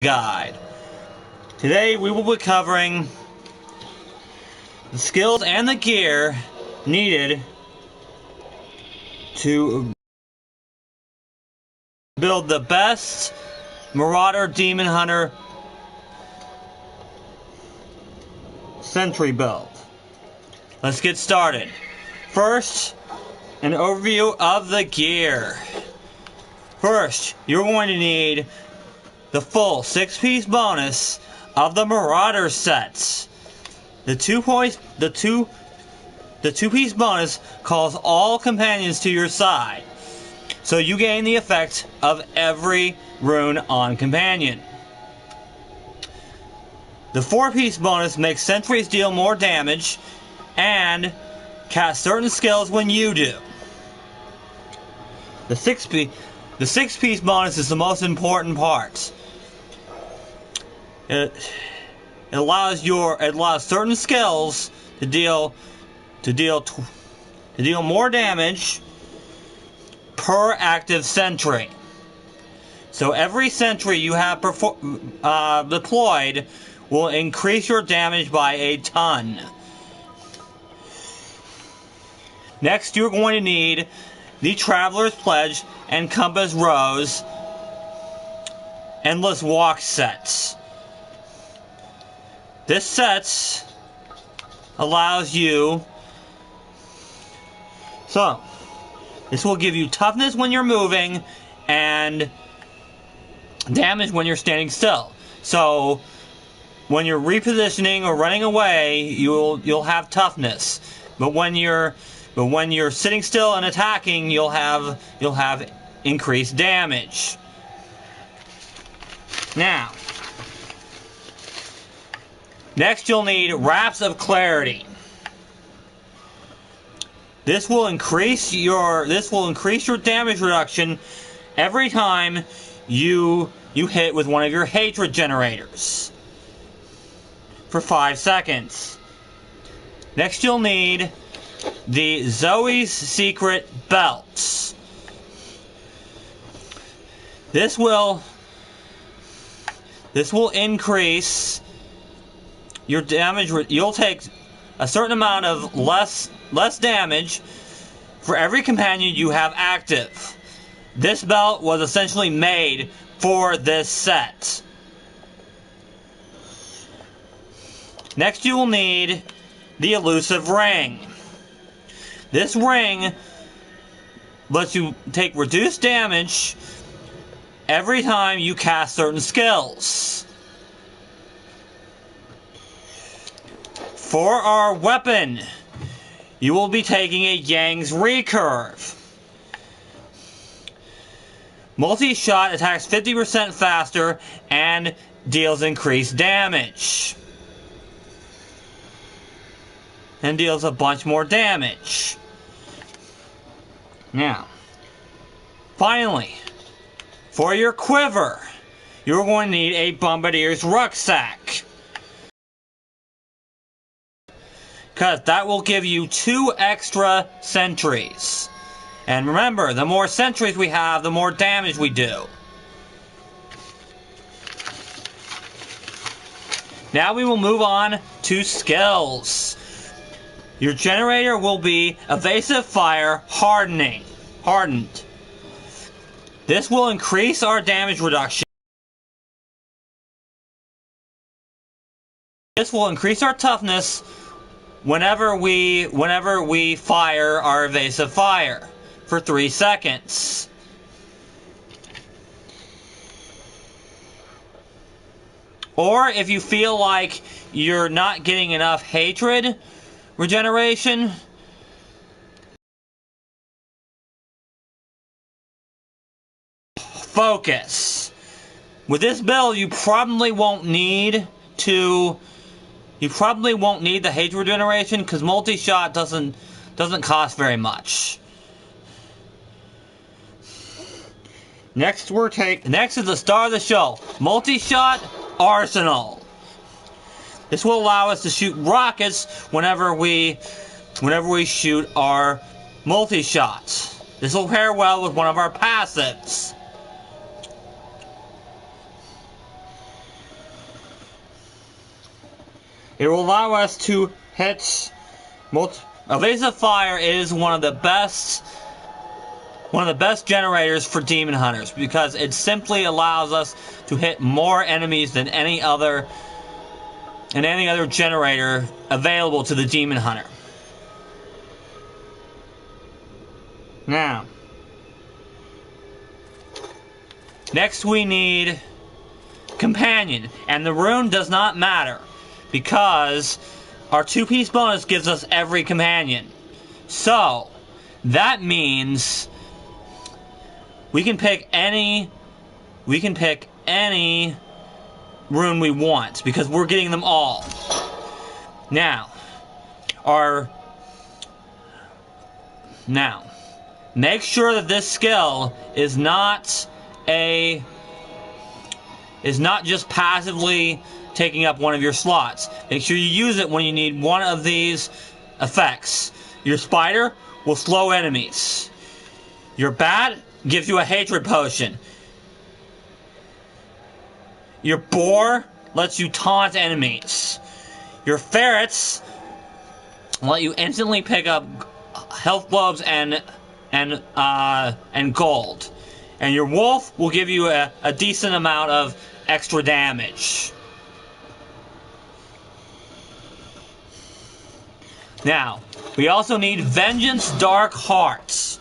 Guide. Today we will be covering the skills and the gear needed to build the best Maurader Demon Hunter sentry build. Let's get started. First, an overview of the gear. First, you're going to need the full 6-piece bonus of the Marauder sets. The two-piece bonus calls all companions to your side, so you gain the effect of every rune on companion. The 4-piece bonus makes sentries deal more damage and cast certain skills when you do. The 6-piece bonus is the most important part. It allows certain skills to deal more damage per active sentry. So every sentry you have deployed will increase your damage by a ton. Next, you're going to need the Traveler's Pledge and Compass Rose Endless Walk sets. This set allows you, this will give you toughness when you're moving and damage when you're standing still. So when you're repositioning or running away, you'll have toughness. But when you're sitting still and attacking, you'll have increased damage. Now, next you'll need Wraps of Clarity. This will increase your damage reduction every time you hit with one of your hatred generators for 5 seconds. Next you'll need the Zoe's Secret Belts. This will increase your damage. You'll take a certain amount of less damage for every companion you have active. This belt was essentially made for this set. Next you will need the Elusive Ring. This ring lets you take reduced damage every time you cast certain skills. For our weapon, you will be taking a Yang's Recurve. Multi-shot attacks 50% faster and deals increased damage. And deals a bunch more damage. Now, finally, for your quiver, you're going to need a Bombardier's Rucksack, because that will give you 2 extra sentries. And remember, the more sentries we have, the more damage we do. Now we will move on to skills. Your generator will be Evasive Fire Hardened. This will increase our damage reduction. This will increase our toughness whenever we fire our Evasive Fire for 3 seconds. Or if you feel like you're not getting enough hatred regeneration, focus. With this build, you probably won't need the hatred regeneration, because multi-shot doesn't cost very much. Next is the star of the show, Multi-Shot Arsenal. This will allow us to shoot rockets whenever we shoot our multi-shots. This will pair well with one of our passives. It will allow us to hit Evasive Fire is one of the best generators for Demon Hunters, because it simply allows us to hit more enemies than any other generator available to the Demon Hunter. Now, next we need Companion, and the rune does not matter because our 2-piece bonus gives us every companion. So that means we can pick any rune we want because we're getting them all. Now, make sure that this skill is not just passively taking up one of your slots. Make sure you use it when you need one of these effects. Your spider will slow enemies. Your bat gives you a hatred potion. Your boar lets you taunt enemies. Your ferrets let you instantly pick up health globes and gold. And your wolf will give you a decent amount of extra damage. Now, we also need Vengeance Dark Hearts.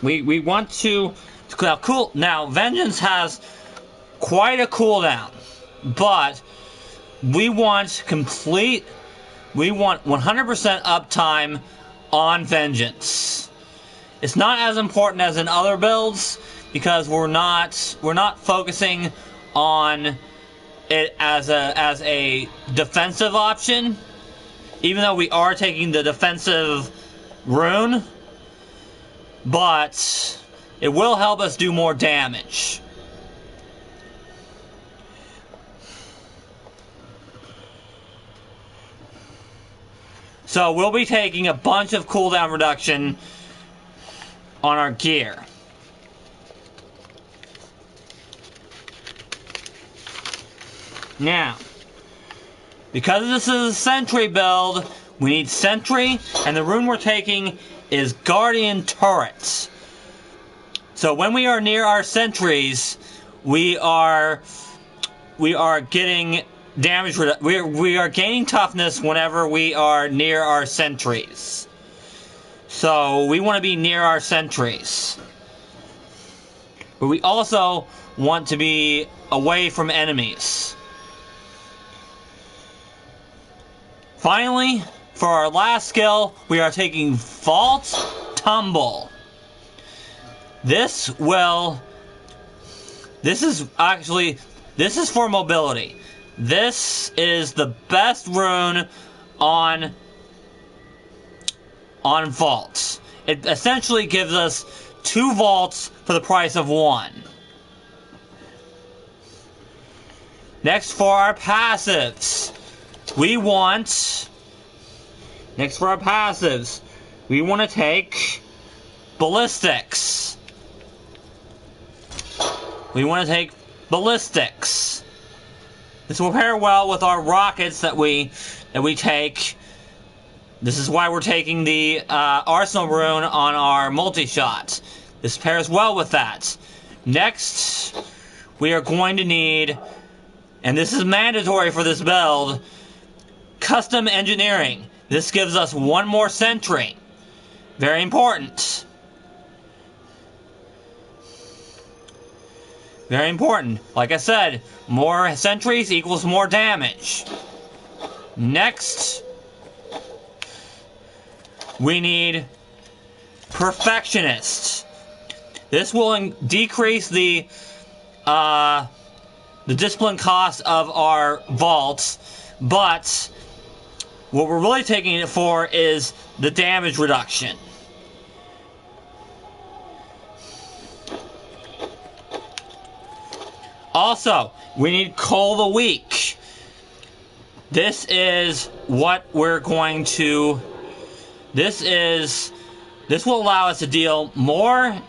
We want to now Vengeance has quite a cooldown, but we want 100% uptime on Vengeance. It's not as important as in other builds because we're not focusing on it as a defensive option, even though we are taking the defensive rune, but it will help us do more damage. So we'll be taking a bunch of cooldown reduction on our gear. Now, because this is a sentry build, we need sentry, and the rune we're taking is Guardian Turrets. So when we are near our sentries, we are getting damage. We are gaining toughness whenever we are near our sentries. So we want to be near our sentries, but we also want to be away from enemies. Finally, for our last skill, we are taking Vault Tumble. This is for mobility. This is the best rune on vaults. It essentially gives us 2 vaults for the price of 1. Next, for our passives, we want to take ballistics. This will pair well with our rockets that we take. This is why we're taking the Arsenal rune on our multi-shot. This pairs well with that. Next, we are going to need, and this is mandatory for this build, custom engineering. This gives us 1 more sentry. Very important. Very important. Like I said, more sentries equals more damage. Next, we need Perfectionist. This will decrease the discipline cost of our vaults, but what we're really taking it for is the damage reduction. Also, we need Cull the Weak. This is what we're going to... This will allow us to deal more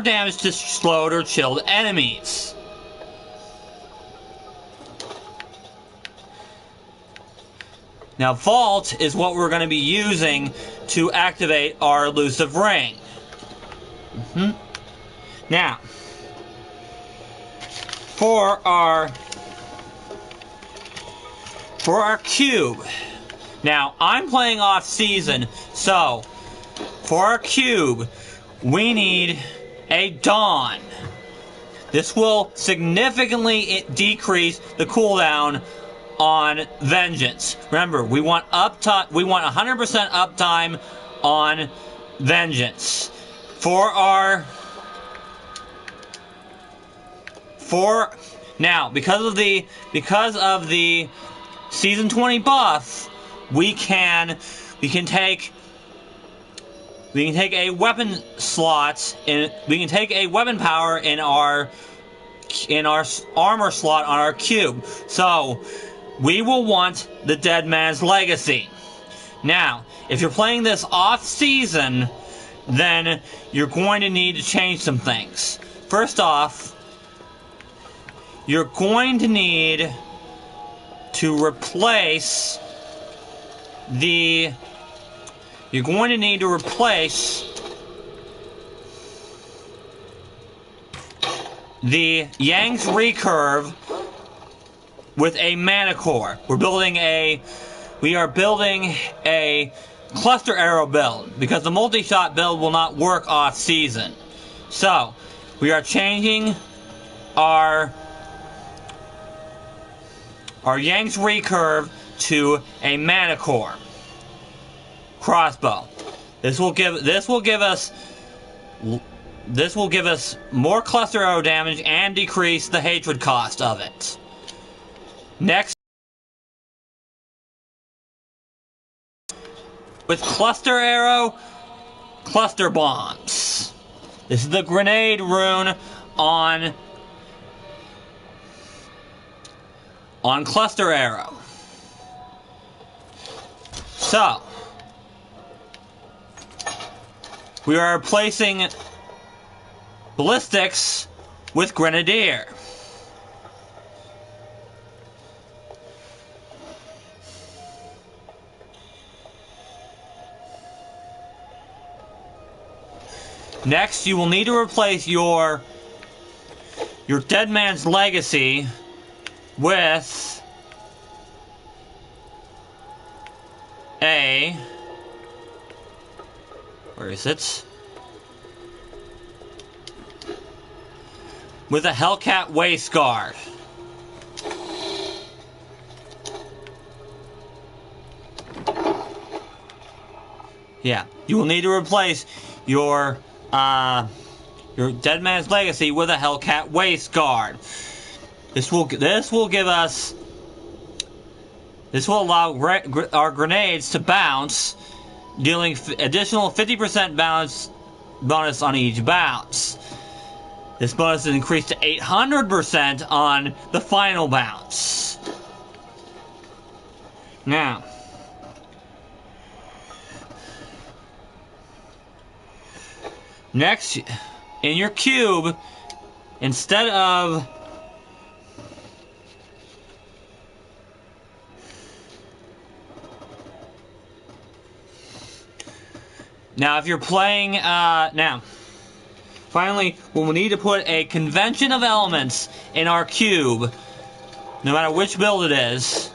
damage to slowed or chilled enemies. Now, Vault is what we're going to be using to activate our elusive ring. Now, for our cube. Now, I'm playing off season, so for our cube, we need a Dawn. This will significantly decrease the cooldown on Vengeance. Remember, we want uptime. We want 100% uptime on Vengeance. Because of the Season 20 buff, we can take a weapon slot in. We can take a weapon power in our armor slot on our cube. So we will want the Dead Man's Legacy. Now, if you're playing this off season, then you're going to need to change some things. First off, you're going to need to replace the Yang's recurve with a mana core. We are building a cluster arrow build because the multi-shot build will not work off season. So we are changing our Yang's recurve to a mana core crossbow. This will give us more cluster arrow damage and decrease the hatred cost of it. Next, with cluster arrow, cluster bombs. This is the grenade rune on cluster arrow. So we are replacing ballistics with grenadier. Next, you will need to replace your Dead Man's Legacy with a... Where is it? With a Hellcat Waist Guard. Yeah, you will need to replace your Dead Man's Legacy with a Hellcat Waist Guard. This will allow our grenades to bounce, dealing additional 50% bonus on each bounce. This bonus is increased to 800% on the final bounce. Now, next, in your cube, instead of now, if you're playing, finally, we'll need to put a convention of elements in our cube, no matter which build it is,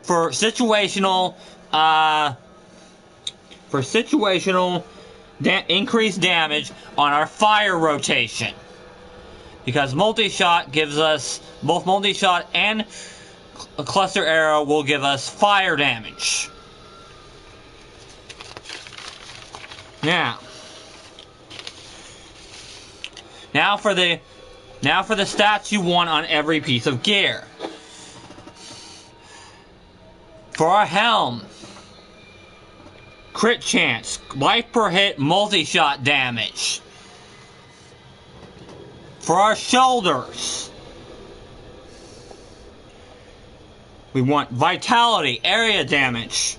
for situational increased damage on our fire rotation. Because multi-shot gives us, both multi-shot and a cluster arrow will give us fire damage. Now for the stats you want on every piece of gear. For our helm, crit chance, life per hit, multi-shot damage. For our shoulders, we want vitality, area damage,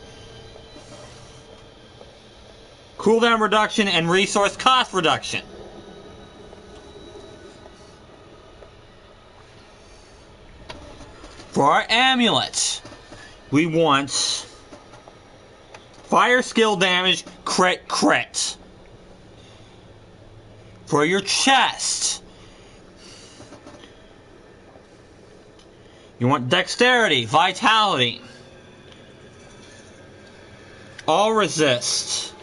cooldown reduction, and resource cost reduction. For our amulets, we want fire skill damage, crit. For your chest, you want dexterity, vitality, all resist.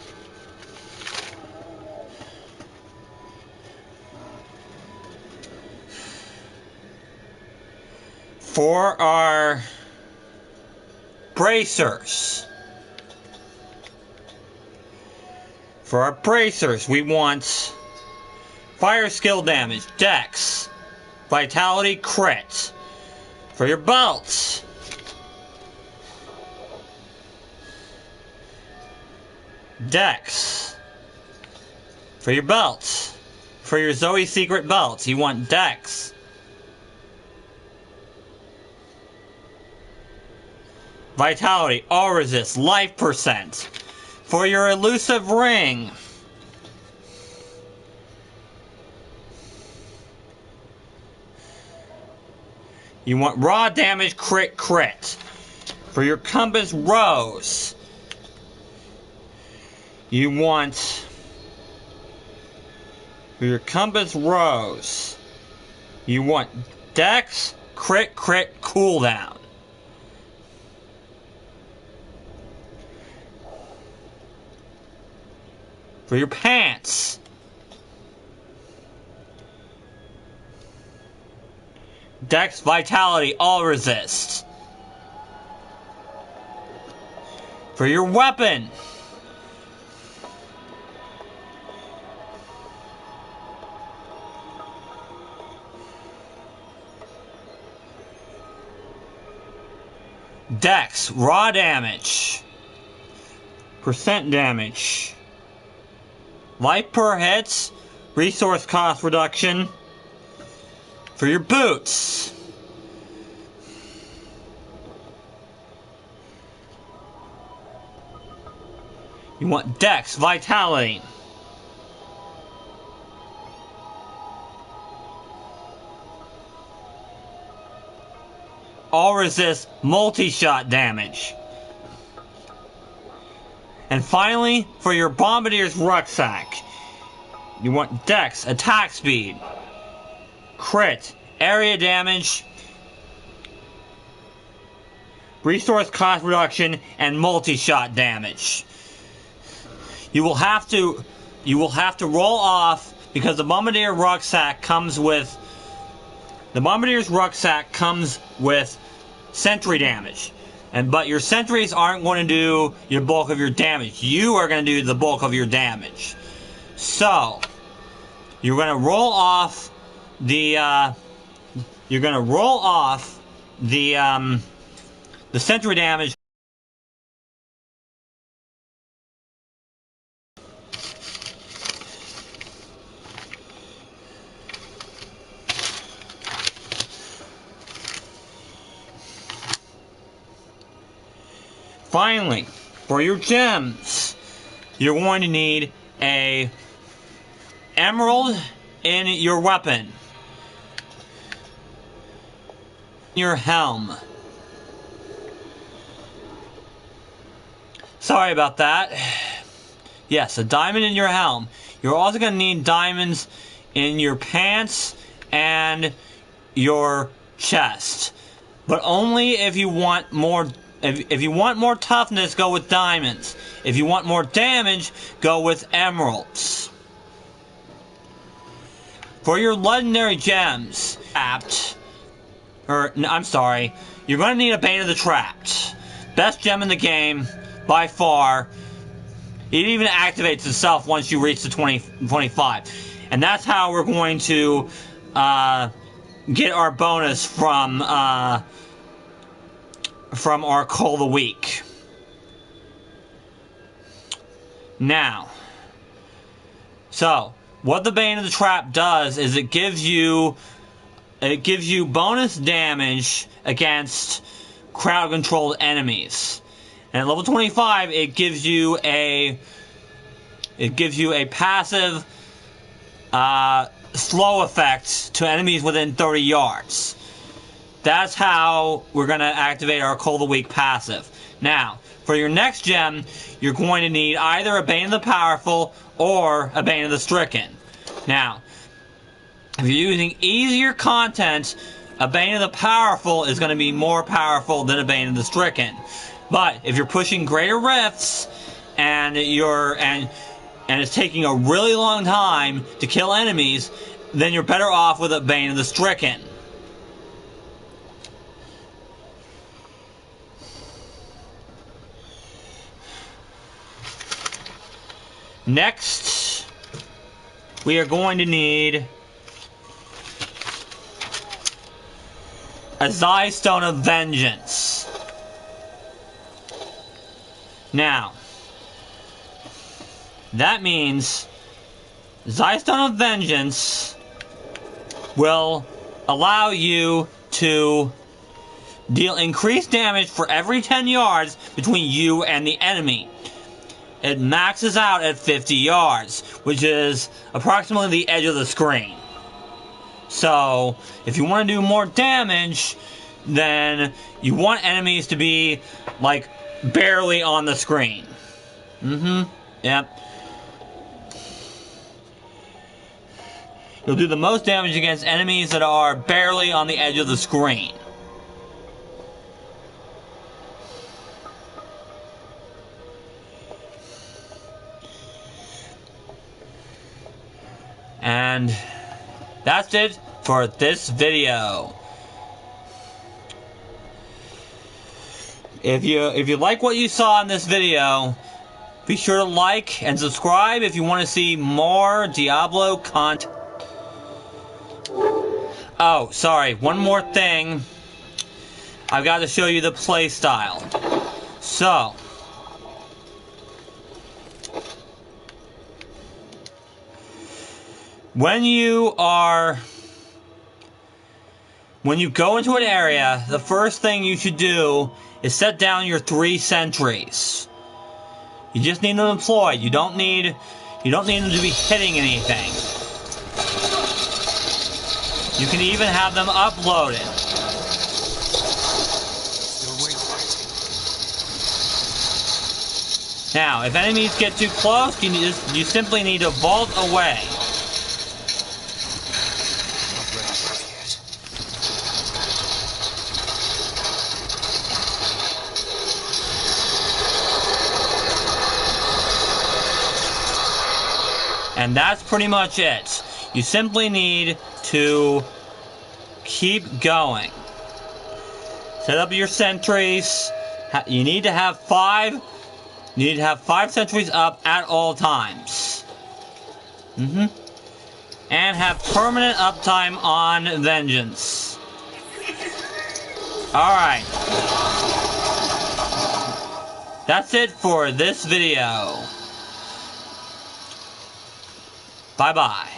For our bracers, we want fire skill damage, dex, vitality, crit. For your belts, dex. For your belts, for your Zoe secret belts, you want dex. Vitality, all resist, life percent. For your elusive ring, you want raw damage, crit. For your compass rose, you want, for your compass rose, you want dex, crit, cooldown. For your pants, dex, vitality, all resist. For your weapon, dex, raw damage, percent damage, life per hit, resource cost reduction. For your boots, you want dex, vitality, all resist, multi-shot damage. And finally, for your Bombardier's rucksack, you want dex, attack speed, crit, area damage, resource cost reduction, and multi-shot damage. You will have to roll off, because the Bombardier's rucksack comes with sentry damage. But your sentries aren't going to do your bulk of your damage. You are going to do the bulk of your damage. So, you're going to roll off the sentry damage. Finally, for your gems, you're going to need a emerald in your weapon, your helm. Sorry about that. Yes, a diamond in your helm. You're also going to need diamonds in your pants and your chest, but only if you want more. If you want more toughness, go with diamonds. If you want more damage, go with emeralds. For your legendary gems, you're going to need a Bane of the Trapped. Best gem in the game, by far. It even activates itself once you reach the 25. And that's how we're going to get our bonus from our Call of the Week. Now, so what the Bane of the Trap does is it gives you bonus damage against crowd controlled enemies. And at level 25 it gives you a passive slow effect to enemies within 30 yards. that's how we're going to activate our Call of the Week passive. Now, for your next gem, you're going to need either a Bane of the Powerful or a Bane of the Stricken. Now, if you're using easier content, a Bane of the Powerful is going to be more powerful than a Bane of the Stricken. But if you're pushing greater rifts and it's taking a really long time to kill enemies, then you're better off with a Bane of the Stricken. Next, we are going to need a Zai Stone of Vengeance. Now, that means Zai Stone of Vengeance will allow you to deal increased damage for every 10 yards between you and the enemy. It maxes out at 50 yards, which is approximately the edge of the screen. So, if you want to do more damage, then you want enemies to be, like, barely on the screen. Yep. You'll do the most damage against enemies that are barely on the edge of the screen. And that's it for this video. If you like what you saw in this video, be sure to like and subscribe if you want to see more Diablo content. Oh, sorry, one more thing. I've got to show you the play style. So, when you go into an area, the first thing you should do is set down your 3 sentries. You just need them deployed. You don't need them to be hitting anything. You can even have them uploaded. Now, if enemies get too close, you simply need to vault away. And that's pretty much it. You simply need to keep going. Set up your sentries. You need to have 5 sentries up at all times. And have permanent uptime on Vengeance. Alright. That's it for this video. Bye-bye.